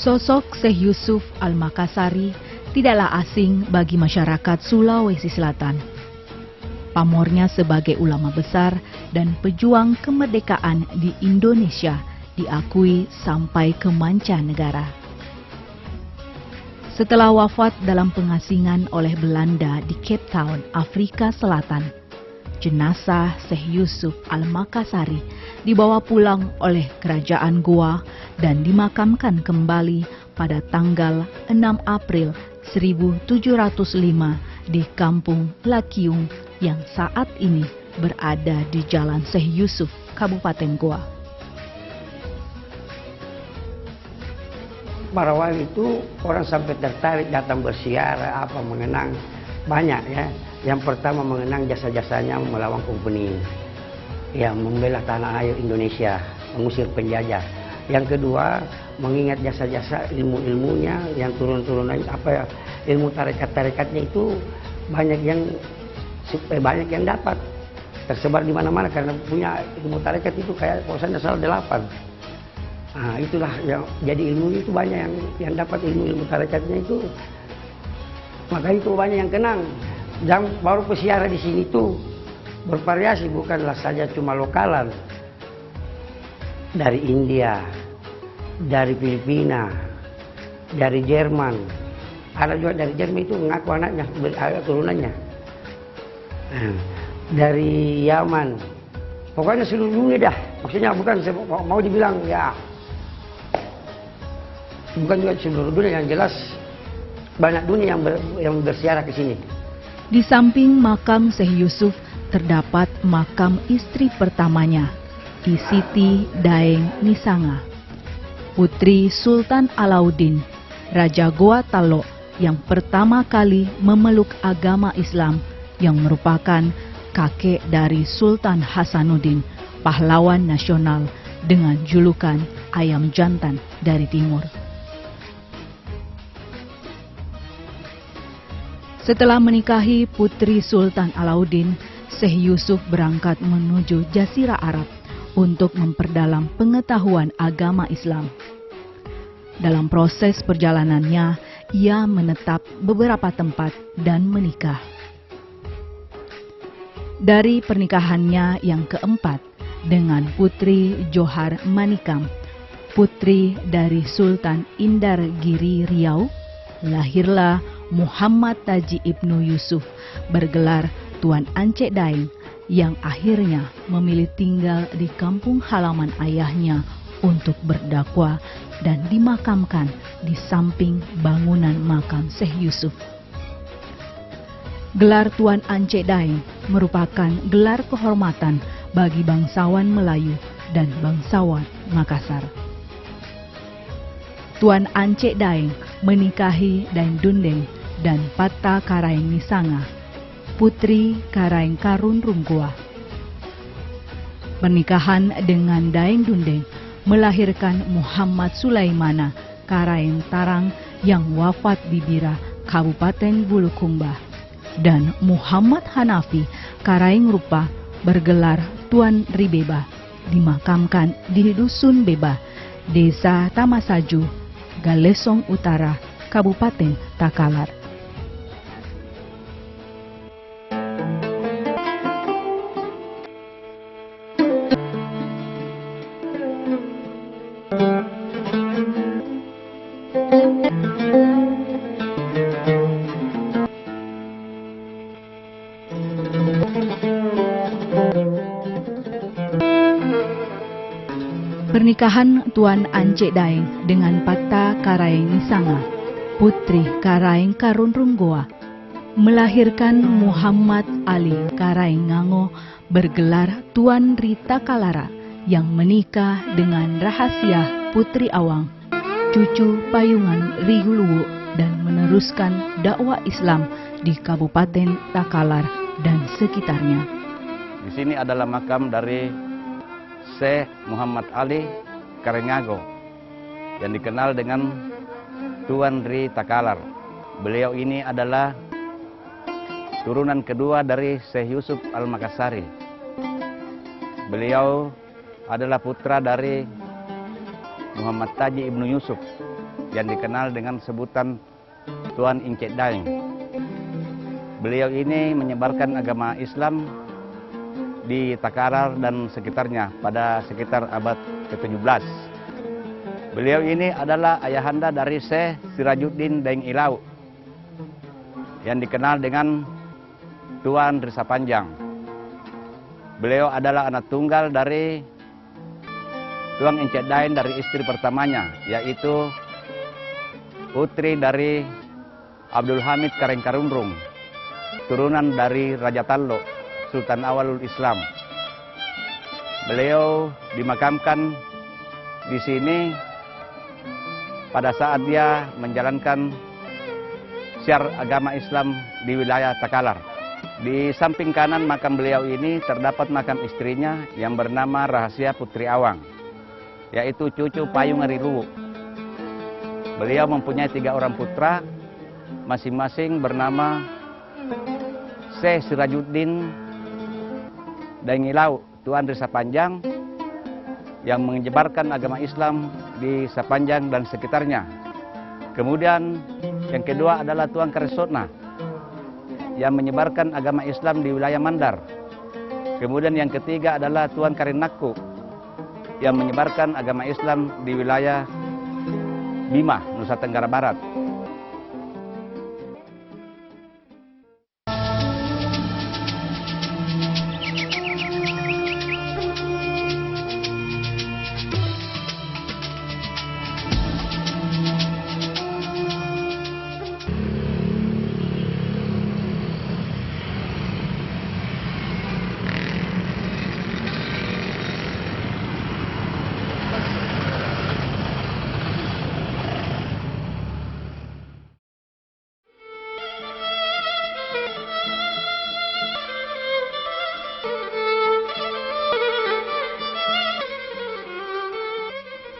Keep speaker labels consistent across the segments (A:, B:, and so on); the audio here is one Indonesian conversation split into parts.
A: Sosok Syekh Yusuf Al-Makassari tidaklah asing bagi masyarakat Sulawesi Selatan. Pamornya sebagai ulama besar dan pejuang kemerdekaan di Indonesia diakui sampai ke mancanegara. Setelah wafat dalam pengasingan oleh Belanda di Cape Town, Afrika Selatan, jenazah Syekh Yusuf Al-Makassari dibawa pulang oleh kerajaan Goa dan dimakamkan kembali pada tanggal 6 April 1705 di Kampung Lakiung yang saat ini berada di Jalan Syekh Yusuf, Kabupaten Goa.
B: Para wali itu orang sampai tertarik datang bersiarah, mengenang banyak ya. Yang pertama mengenang jasa-jasanya melawan kompeni, ya membela tanah air Indonesia, mengusir penjajah. Yang kedua mengingat jasa-jasa ilmu-ilmunya yang turun-turunannya ilmu tarekat-tarekatnya itu banyak yang dapat tersebar di mana-mana karena punya ilmu tarekat itu kayak kalau saya salah 8. Nah, itulah yang jadi ilmu itu banyak yang dapat ilmu tarekatnya itu. Makanya itu banyak yang kenang. Dan baru pesiara di sini tuh bervariasi, bukanlah saja cuma lokalan. Dari India, dari Filipina, dari Jerman. Ada juga dari Jerman itu mengaku anaknya, turunannya. Nah, dari Yaman. Pokoknya seluruh dunia dah. Maksudnya bukan mau dibilang ya. Bukan juga seluruh dunia, yang jelas banyak dunia yang bersiarah ke sini.
A: Di samping makam Syekh Yusuf terdapat makam istri pertamanya, Ki Siti Daeng Nisanga, putri Sultan Alauddin, Raja Goa Talok yang pertama kali memeluk agama Islam, yang merupakan kakek dari Sultan Hasanuddin, pahlawan nasional dengan julukan Ayam Jantan dari Timur. Setelah menikahi putri Sultan Alauddin, Syekh Yusuf berangkat menuju Jazirah Arab untuk memperdalam pengetahuan agama Islam. Dalam proses perjalanannya, ia menetap beberapa tempat dan menikah. Dari pernikahannya yang keempat dengan Putri Johar Manikam, putri dari Sultan Indargiri Riau, lahirlah Muhammad Taji Ibnu Yusuf bergelar Tuan Ancek Daeng yang akhirnya memilih tinggal di kampung halaman ayahnya untuk berdakwah dan dimakamkan di samping bangunan makam Syekh Yusuf. Gelar Tuan Ancek Daeng merupakan gelar kehormatan bagi bangsawan Melayu dan bangsawan Makassar. Tuan Ancek Daeng menikahi Daeng Dundeng dan Pata Karaeng Nisanga, putri Karaeng Karun Runggoa. Pernikahan dengan Daeng Dundeng melahirkan Muhammad Sulaimana Karaeng Tarang yang wafat di Bira, Kabupaten Bulukumba, dan Muhammad Hanafi Karaeng Rupa bergelar Tuan Ribeba, dimakamkan di Dusun Beba, Desa Tamasaju, Galesong Utara, Kabupaten Takalar. Pernikahan Tuan Ancek Daeng dengan Pata Karaeng Nisanga, putri Karaeng Karun Runggoa, melahirkan Muhammad Ali Karaeng Ngango bergelar Tuan Rita Kalara yang menikah dengan Rahasia Putri Awang, cucu Payungan Riguluwu, dan meneruskan dakwah Islam di Kabupaten Takalar dan sekitarnya.
C: Di sini adalah makam dari Syekh Muhammad Ali Karengago yang dikenal dengan Tuan Ri Takalar. Beliau ini adalah turunan kedua dari Syekh Yusuf Al-Makassari. Beliau adalah putra dari Muhammad Taji Ibnu Yusuf yang dikenal dengan sebutan Tuan Incek Daeng. Beliau ini menyebarkan agama Islam di Takalar dan sekitarnya pada sekitar abad ke-17. Beliau ini adalah ayahanda dari Syekh Sirajuddin Daeng Ilau yang dikenal dengan Tuan Risa Panjang. Beliau adalah anak tunggal dari Tuan Incek Daeng dari istri pertamanya, yaitu putri dari Abdul Hamid Karengkarunrung, turunan dari Raja Tallo, Sultan Awalul Islam. Beliau dimakamkan di sini pada saat dia menjalankan syiar agama Islam di wilayah Takalar. Di samping kanan makam beliau ini terdapat makam istrinya yang bernama Rahasia Putri Awang, yaitu cucu Payung Ngariluwu. Beliau mempunyai 3 orang putra, masing-masing bernama Syekh Sirajuddin Daeng Ilau, Tuan Risa Panjang, yang menyebarkan agama Islam di Sapanjang dan sekitarnya. Kemudian yang kedua adalah Tuan Karesotna, yang menyebarkan agama Islam di wilayah Mandar. Kemudian yang ketiga adalah Tuan Karenakku, yang menyebarkan agama Islam di wilayah Bima, Nusa Tenggara Barat.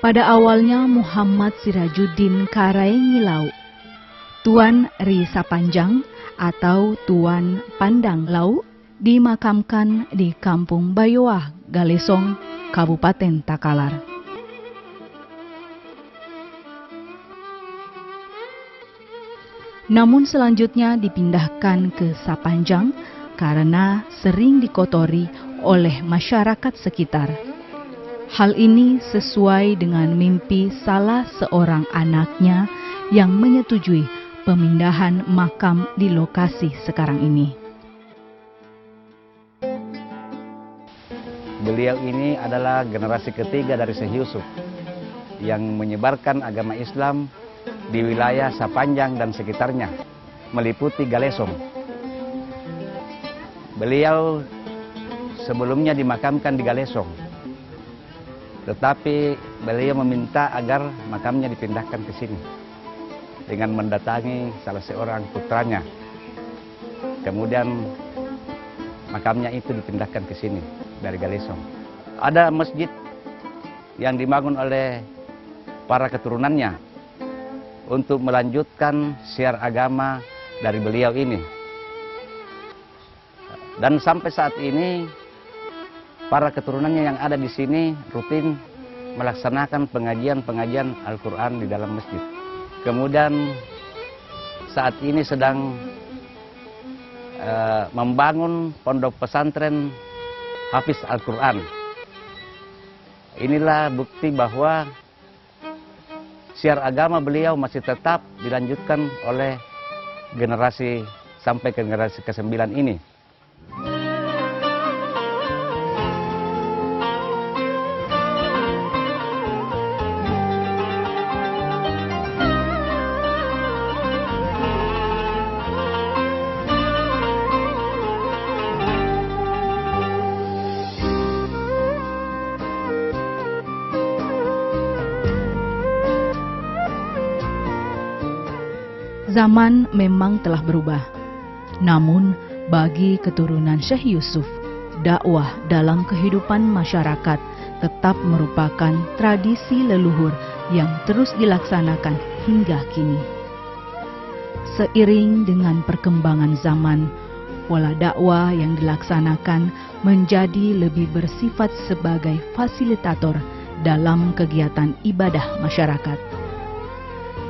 A: Pada awalnya Muhammad Sirajuddin Karaengilau, Tuan Risa Panjang atau Tuan Pandang Lau, dimakamkan di Kampung Bayoah, Galesong, Kabupaten Takalar. Namun selanjutnya dipindahkan ke Sapanjang karena sering dikotori oleh masyarakat sekitar. Hal ini sesuai dengan mimpi salah seorang anaknya yang menyetujui pemindahan makam di lokasi sekarang ini.
C: Beliau ini adalah generasi ketiga dari Syekh Yusuf yang menyebarkan agama Islam di wilayah Sapanjang dan sekitarnya, meliputi Galesong. Beliau sebelumnya dimakamkan di Galesong, tetapi beliau meminta agar makamnya dipindahkan ke sini dengan mendatangi salah seorang putranya. Kemudian makamnya itu dipindahkan ke sini dari Galesong. Ada masjid yang dibangun oleh para keturunannya untuk melanjutkan syiar agama dari beliau ini. Dan sampai saat ini para keturunannya yang ada di sini rutin melaksanakan pengajian Al-Quran di dalam masjid. Kemudian saat ini sedang membangun pondok pesantren Hafiz Al-Quran. Inilah bukti bahwa syiar agama beliau masih tetap dilanjutkan oleh generasi sampai ke generasi ke-9 ini.
A: Zaman memang telah berubah, namun bagi keturunan Syekh Yusuf, dakwah dalam kehidupan masyarakat tetap merupakan tradisi leluhur yang terus dilaksanakan hingga kini. Seiring dengan perkembangan zaman, pola dakwah yang dilaksanakan menjadi lebih bersifat sebagai fasilitator dalam kegiatan ibadah masyarakat.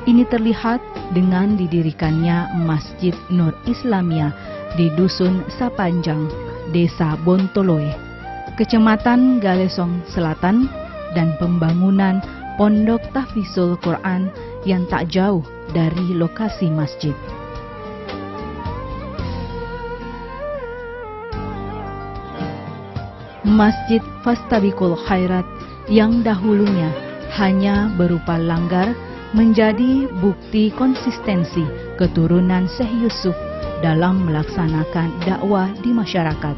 A: Ini terlihat dengan didirikannya Masjid Nur Islamia di Dusun Sapanjang, Desa Bontoloe, Kecamatan Galesong Selatan, dan pembangunan Pondok Tahfidzul Quran yang tak jauh dari lokasi masjid. Masjid Fastabiqul Khairat yang dahulunya hanya berupa langgar menjadi bukti konsistensi keturunan Syekh Yusuf dalam melaksanakan dakwah di masyarakat.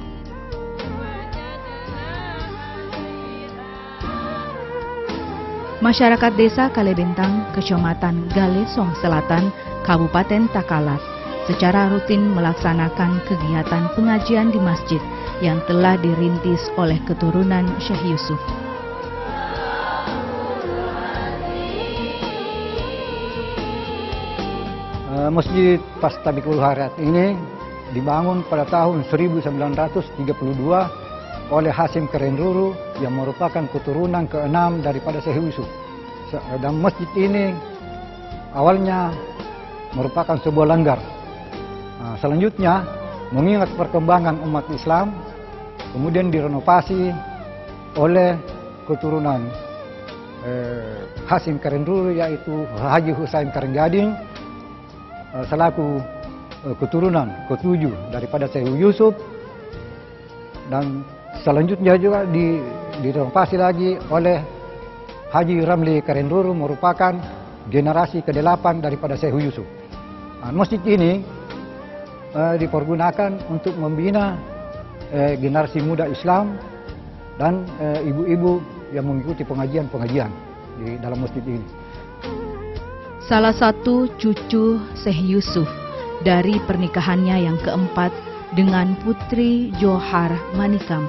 A: Masyarakat Desa Kalebentang, Kecamatan Galesong Selatan, Kabupaten Takalar, secara rutin melaksanakan kegiatan pengajian di masjid yang telah dirintis oleh keturunan Syekh Yusuf.
D: Masjid Fastabiqul Khairat ini dibangun pada tahun 1932 oleh Hasim Kerenruru yang merupakan keturunan ke-6 daripada Syekh Yusuf. Dan masjid ini awalnya merupakan sebuah langgar. Selanjutnya, mengingat perkembangan umat Islam, kemudian direnovasi oleh keturunan Hasim Kerenruru, yaitu Haji Husain Karengading, selaku keturunan ke-7 daripada Syekh Yusuf. Dan selanjutnya juga direnovasi lagi oleh Haji Ramli Kerenruru, merupakan generasi ke-8 daripada Syekh Yusuf. Masjid ini dipergunakan untuk membina generasi muda Islam dan ibu-ibu yang mengikuti pengajian-pengajian di dalam masjid ini.
A: Salah satu cucu Syekh Yusuf dari pernikahannya yang keempat dengan Putri Johar Manikam,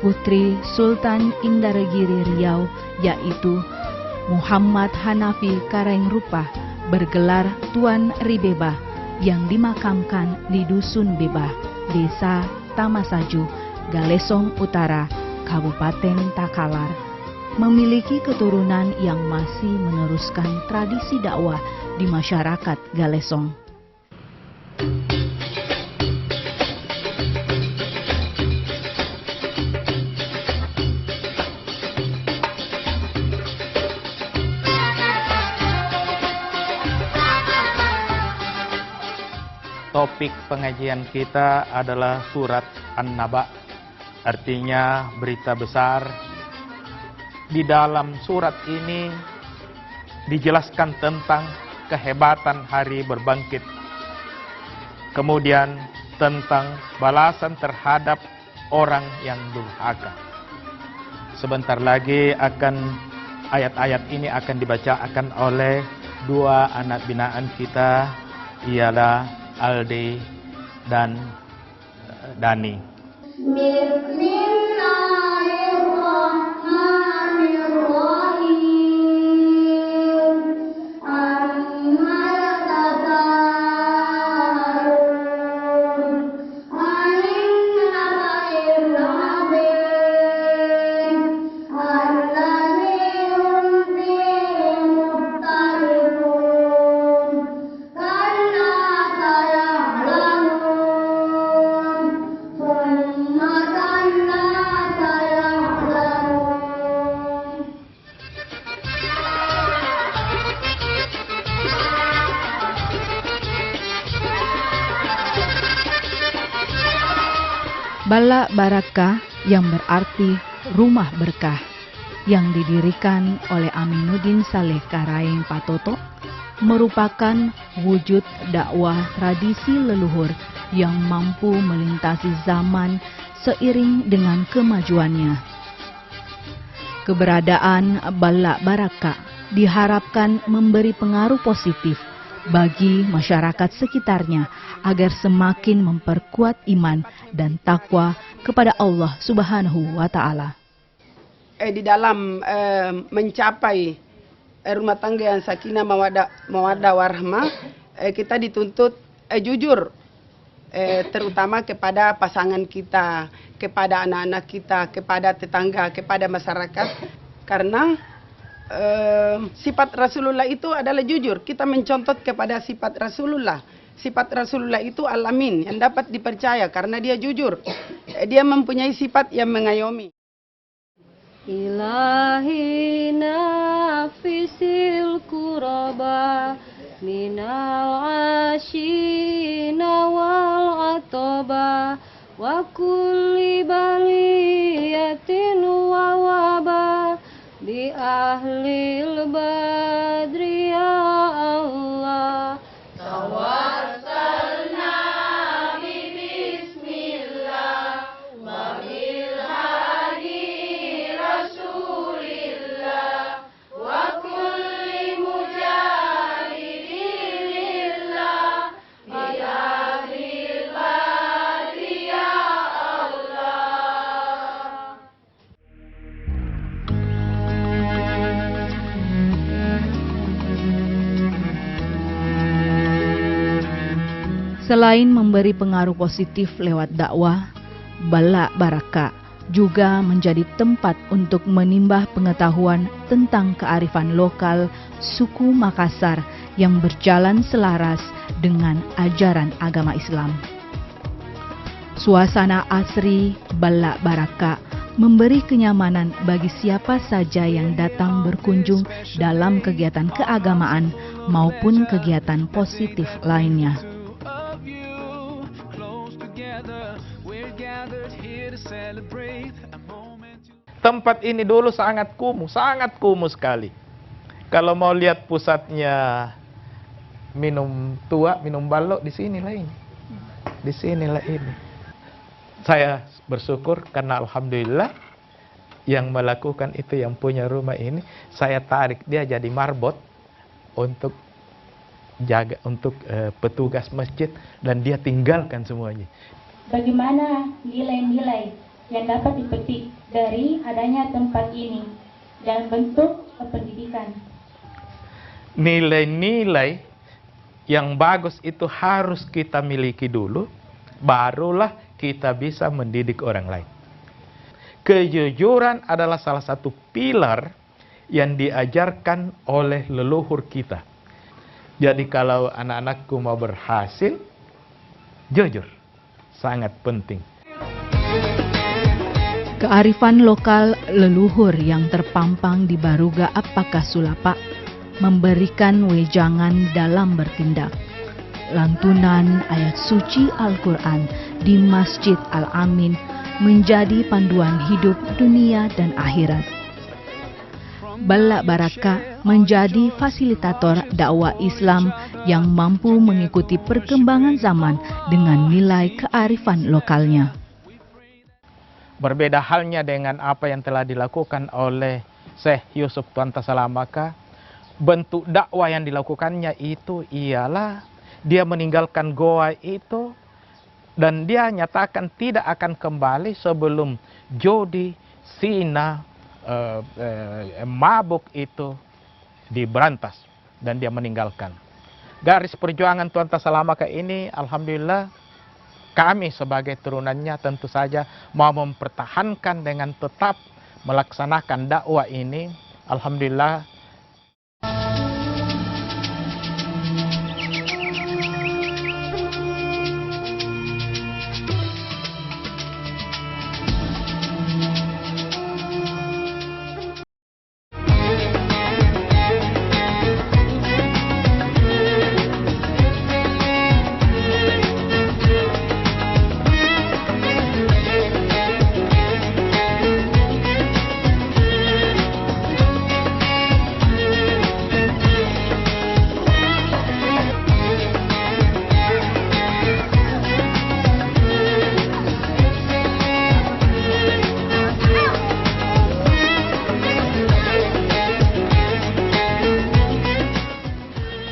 A: Putri Sultan Indargiri Riau, yaitu Muhammad Hanafi Karengrupa, bergelar Tuan Ribeba, yang dimakamkan di Dusun Beba, Desa Tamasaju, Galesong Utara, Kabupaten Takalar, memiliki keturunan yang masih meneruskan tradisi dakwah di masyarakat Galesong.
E: Topik pengajian kita adalah surat An-Naba, artinya berita besar. Di dalam surat ini dijelaskan tentang kehebatan hari berbangkit, kemudian tentang balasan terhadap orang yang durhaka. Sebentar lagi ayat-ayat ini akan dibacakan oleh dua anak binaan kita, ialah Aldi dan Dani.
A: Bala Barakah, yang berarti rumah berkah, yang didirikan oleh Aminuddin Saleh Karaeng Patoto, merupakan wujud dakwah tradisi leluhur yang mampu melintasi zaman seiring dengan kemajuannya. Keberadaan Bala Barakah diharapkan memberi pengaruh positif bagi masyarakat sekitarnya agar semakin memperkuat iman dan takwa kepada Allah Subhanahu wa Ta'ala.
F: Di dalam mencapai rumah tangga yang sakinah mawaddah warahmah, kita dituntut jujur, terutama kepada pasangan kita, kepada anak-anak kita, kepada tetangga, kepada masyarakat, karena sifat Rasulullah itu adalah jujur. Kita mencontoh kepada sifat Rasulullah. Sifat Rasulullah itu al-amin, yang dapat dipercaya karena dia jujur. Dia mempunyai sifat yang mengayomi.
G: Ilahi nafisil kuraba minal ashina wal atoba wa kulli baliyatin wa waba bi ahlil badri ya Allah tawassalna bi bismillah wa bil hadi rasulillah wa kulli mujahidillah bi ahlil badri ya Allah.
A: Selain memberi pengaruh positif lewat dakwah, Bala Baraka juga menjadi tempat untuk menimbah pengetahuan tentang kearifan lokal suku Makassar yang berjalan selaras dengan ajaran agama Islam. Suasana asri Bala Baraka memberi kenyamanan bagi siapa saja yang datang berkunjung dalam kegiatan keagamaan maupun kegiatan positif lainnya.
E: Tempat ini dulu sangat kumuh sekali. Kalau mau lihat pusatnya minum tua, minum balok di sinilah ini. Di sinilah ini. Saya bersyukur karena alhamdulillah yang melakukan itu, yang punya rumah ini, saya tarik dia jadi marbot untuk jaga, untuk petugas masjid, dan dia tinggalkan semuanya.
H: Bagaimana nilai-nilai yang dapat dipetik dari adanya tempat ini dalam bentuk pendidikan?
E: Nilai-nilai yang bagus itu harus kita miliki dulu, barulah kita bisa mendidik orang lain. Kejujuran adalah salah satu pilar yang diajarkan oleh leluhur kita. Jadi kalau anak-anakku mau berhasil, jujur. Sangat penting.
A: Kearifan lokal leluhur yang terpampang di Baruga Apakah Sulapa memberikan wejangan dalam bertindak. Lantunan ayat suci Al-Quran di Masjid Al-Amin menjadi panduan hidup dunia dan akhirat. Bala Baraka menjadi fasilitator dakwah Islam yang mampu mengikuti perkembangan zaman dengan nilai kearifan lokalnya.
E: Berbeda halnya dengan apa yang telah dilakukan oleh Syekh Yusuf Tuanta Salamaka, bentuk dakwah yang dilakukannya itu ialah dia meninggalkan goa itu dan dia nyatakan tidak akan kembali sebelum judi, zina, mabuk itu diberantas, dan dia meninggalkan. Garis perjuangan Tuanta Salamaka ini alhamdulillah kami sebagai turunannya tentu saja mau mempertahankan dengan tetap melaksanakan dakwah ini. Alhamdulillah.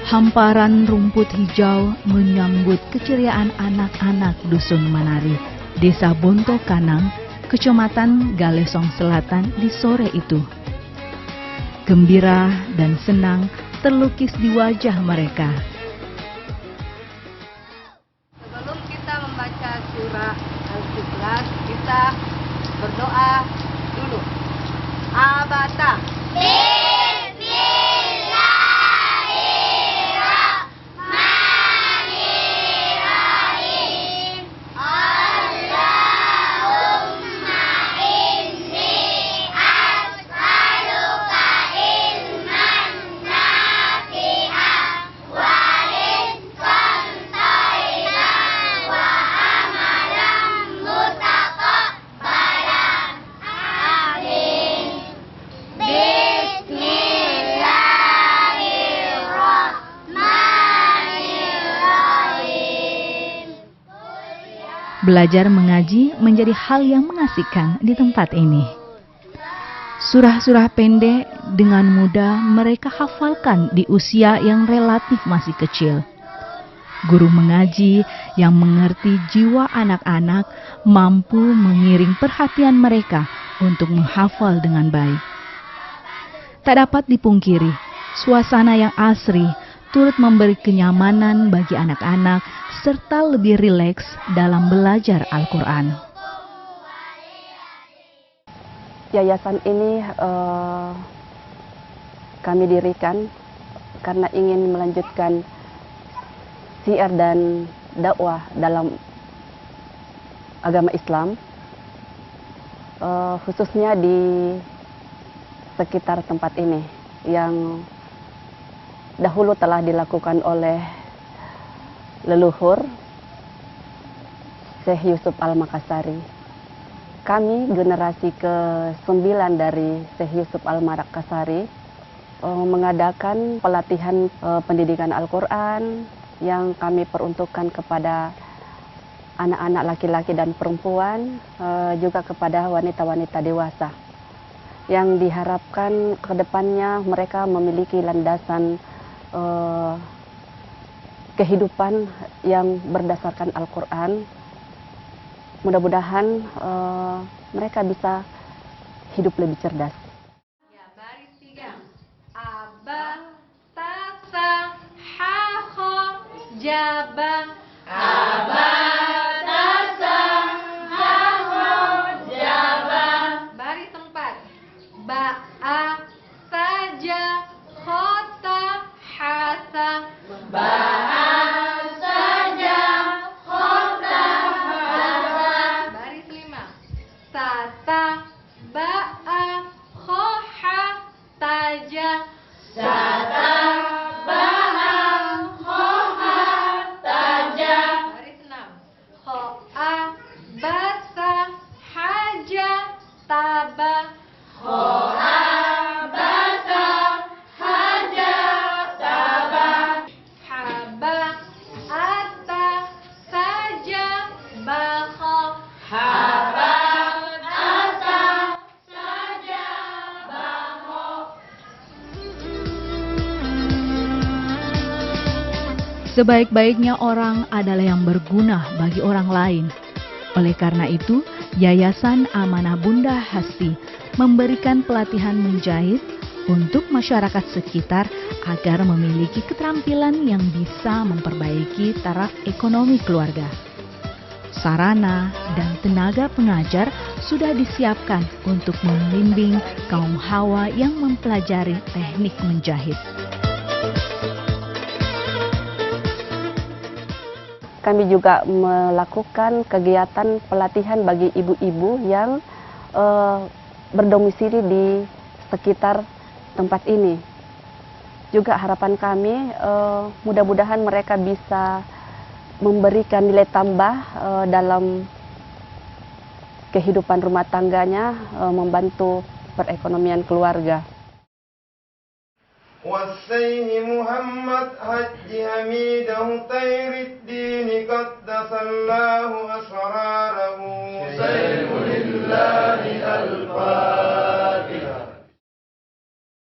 A: Hamparan rumput hijau menyambut keceriaan anak-anak Dusun Manari, Desa Bonto Kanang, Kecamatan Galesong Selatan di sore itu. Gembira dan senang terlukis di wajah mereka.
G: Sebelum kita membaca surah Al-Ikhlas, kita berdoa dulu. Abata.
A: Belajar mengaji menjadi hal yang mengasihkan di tempat ini. Surah-surah pendek dengan mudah mereka hafalkan di usia yang relatif masih kecil. Guru mengaji yang mengerti jiwa anak-anak mampu mengiring perhatian mereka untuk menghafal dengan baik. Tak dapat dipungkiri, suasana yang asri turut memberi kenyamanan bagi anak-anak serta lebih rileks dalam belajar Al-Quran.
I: Yayasan ini kami dirikan karena ingin melanjutkan syiar dan dakwah dalam agama Islam, khususnya di sekitar tempat ini yang dahulu telah dilakukan oleh leluhur Syekh Yusuf Al-Makassari. Kami generasi ke-9 dari Syekh Yusuf Al-Makassari mengadakan pelatihan pendidikan Al-Quran yang kami peruntukkan kepada anak-anak laki-laki dan perempuan, juga kepada wanita-wanita dewasa, yang diharapkan ke depannya mereka memiliki landasan kehidupan yang berdasarkan Al-Quran. Mudah-mudahan mereka bisa hidup lebih cerdas.
G: Ya, baris 3. Aba, tasa, ha, kho, jaba. Aba, tasa, ha, kho, jaba. Baris 4. Ba'a, saja, khota, hasa. Ba'a, saja, khota, hasa. Baris 5. Sata, ba'a, khoha, taja. Sata, ba'a, khoha, taja. Baris 6. Kho'a, basa, haja, taba. Kho'a, basa, haja, taba. Haba, ata, saja, bakha. Haba, ata, saja, bakha.
A: Sebaik-baiknya orang adalah yang berguna bagi orang lain. Oleh karena itu, Yayasan Amanah Bunda Hasti memberikan pelatihan menjahit untuk masyarakat sekitar agar memiliki keterampilan yang bisa memperbaiki taraf ekonomi keluarga. Sarana dan tenaga pengajar sudah disiapkan untuk membimbing kaum hawa yang mempelajari teknik menjahit.
I: Kami juga melakukan kegiatan pelatihan bagi ibu-ibu yang berdomisili di sekitar tempat ini. Juga harapan kami mudah-mudahan mereka bisa memberikan nilai tambah dalam kehidupan rumah tangganya, membantu perekonomian keluarga.
J: والسيد محمد حج حميده طير الدين قدس الله أسراره سيف لله الفاتحة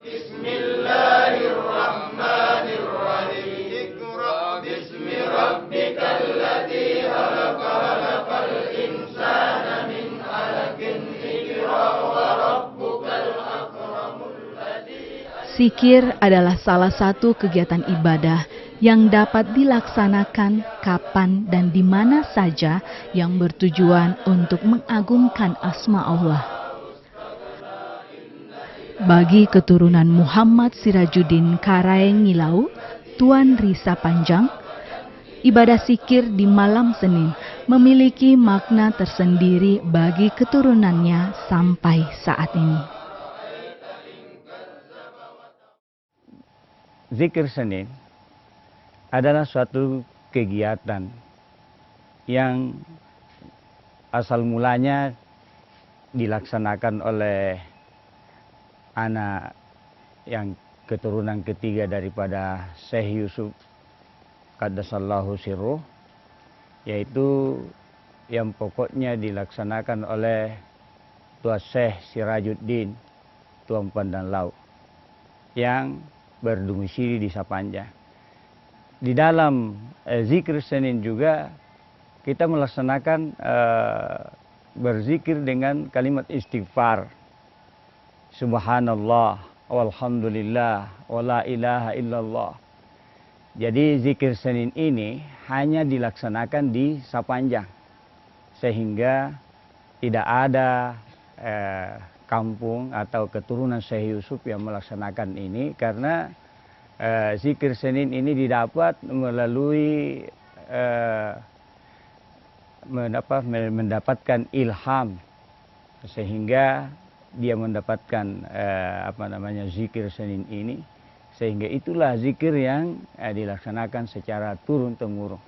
J: بسم الله الرحمن الرحيم اقرأ باسم ربك الذي خلق خلق الإنسان من علق اقرأ وربك الأكرم الذي.
A: Zikir adalah salah satu kegiatan ibadah yang dapat dilaksanakan kapan dan di mana saja yang bertujuan untuk mengagungkan asma Allah. Bagi keturunan Muhammad Sirajuddin Karaengilau, Tuan Risa Panjang, ibadah zikir di malam Senin memiliki makna tersendiri bagi keturunannya sampai saat ini.
C: Zikir Senin adalah suatu kegiatan yang asal mulanya dilaksanakan oleh anak yang keturunan ketiga daripada Syekh Yusuf Qaddasallahu Sirruh, yaitu
K: yang pokoknya dilaksanakan oleh Tua Syekh Sirajuddin, Tuan Pandan Laut, yang berdomisili di Sapanja. Di dalam zikir Senin juga kita melaksanakan berzikir dengan kalimat istighfar. Subhanallah, walhamdulillah, wala ilaha illallah. Jadi zikir Senin ini hanya dilaksanakan di Sapanjang, sehingga tidak ada kampung atau keturunan Syekh Yusuf yang melaksanakan ini, karena zikir Senin ini didapat melalui mendapatkan ilham, sehingga dia mendapatkan zikir Senin ini, sehingga itulah zikir yang dilaksanakan secara turun temurun.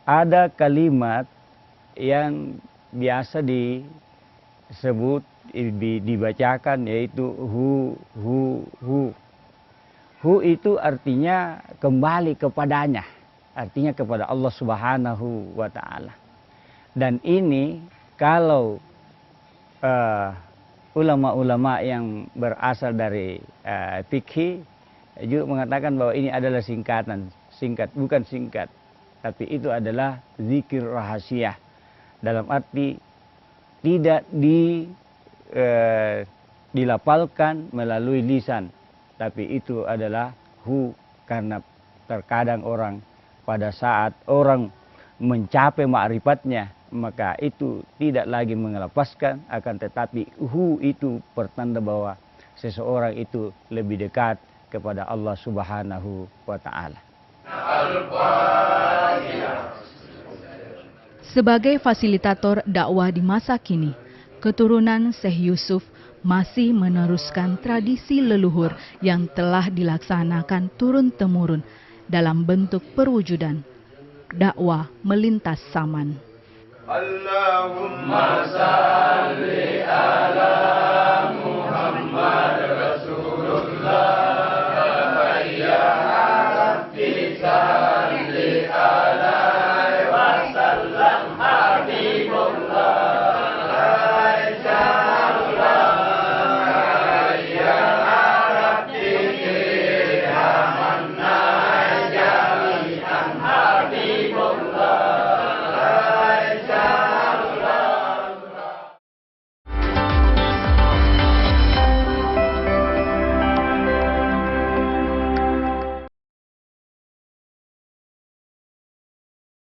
K: Ada kalimat yang biasa disebut, dibacakan, yaitu hu. Hu itu artinya kembali kepadanya, artinya kepada Allah Subhanahu wa Ta'ala. Dan ini kalau ulama-ulama yang berasal dari fikih juga mengatakan bahwa ini adalah bukan singkat, tapi itu adalah zikir rahasia, dalam arti tidak dilafalkan melalui lisan, tapi itu adalah hu, karena terkadang orang pada saat orang mencapai ma'rifatnya, maka itu tidak lagi mengelepaskan, akan tetapi hu itu pertanda bahwa seseorang itu lebih dekat kepada Allah Subhanahu wa Ta'ala.
A: Sebagai fasilitator dakwah di masa kini, keturunan Syekh Yusuf masih meneruskan tradisi leluhur yang telah dilaksanakan turun-temurun dalam bentuk perwujudan dakwah melintas zaman.
J: Allahumma salli ala Muhammad.